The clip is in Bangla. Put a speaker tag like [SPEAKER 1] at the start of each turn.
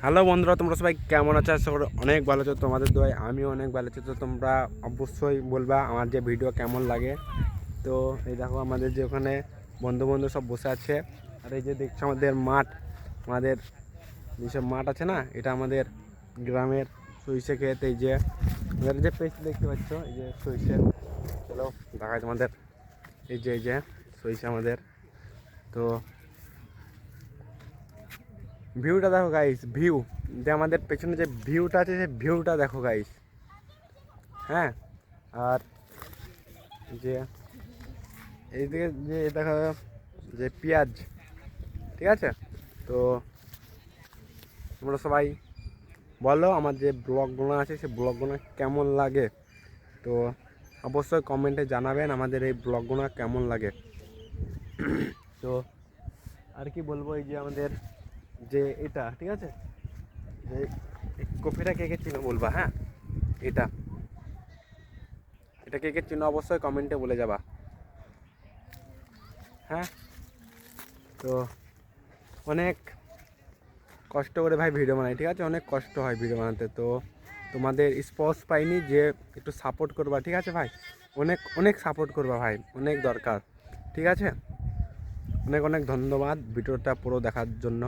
[SPEAKER 1] হ্যালো বন্ধুরা, তোমরা সবাই কেমন আছো? আশা করি অনেক ভালো আছো। তোমাদের দোয়ায় আমিও অনেক ভালো আছি। তো তোমরা অবশ্যই বলবা আমার যে ভিডিও কেমন লাগে। তো এই দেখো আমাদের যে ওখানে বন্ধু বন্ধু সব বসে আছে। আর এই যে দেখছো আমাদের মাঠ, আমাদের যেসব মাঠ আছে না, এটা আমাদের গ্রামের সরিষা ক্ষেত। এই যে আমাদের যে পেস্ট দেখতে পাচ্ছ, এই যে সরিষার, চলো দেখায় তোমাদের। এই যে সরিষা আমাদের। তো ভিউটা দেখো গাইস, ভিউ যে আমাদের পেছনে যে ভিউটা আছে, সেই ভিউটা দেখো গাইস। হ্যাঁ, আর যে এইদিকে যে দেখো যে পেঁয়াজ, ঠিক আছে। তো তোমরা সবাই বলো আমার যে ব্লগগুলো আছে সেই ব্লগগুলো কেমন লাগে। তো অবশ্যই কমেন্টে জানাবেন আমাদের এই ব্লগগুলো কেমন লাগে। তো আর কি বলবো, এই যে আমাদের যে এটা, ঠিক আছে, যে কফিটা কে কে চিনো বলবা। হ্যাঁ, এটা এটা কে কে চিনো অবশ্যই কমেন্টে বলে যাবা। হ্যাঁ, তো অনেক কষ্ট করে ভাই ভিডিও বানাই, ঠিক আছে, অনেক কষ্ট হয় ভিডিও বানাতে। তো তোমাদের স্পর্শ পাইনি যে একটু সাপোর্ট করবা, ঠিক আছে ভাই, অনেক অনেক সাপোর্ট করবা ভাই, অনেক দরকার, ঠিক আছে। অনেক অনেক ধন্যবাদ ভিডিওটা পুরো দেখার জন্য।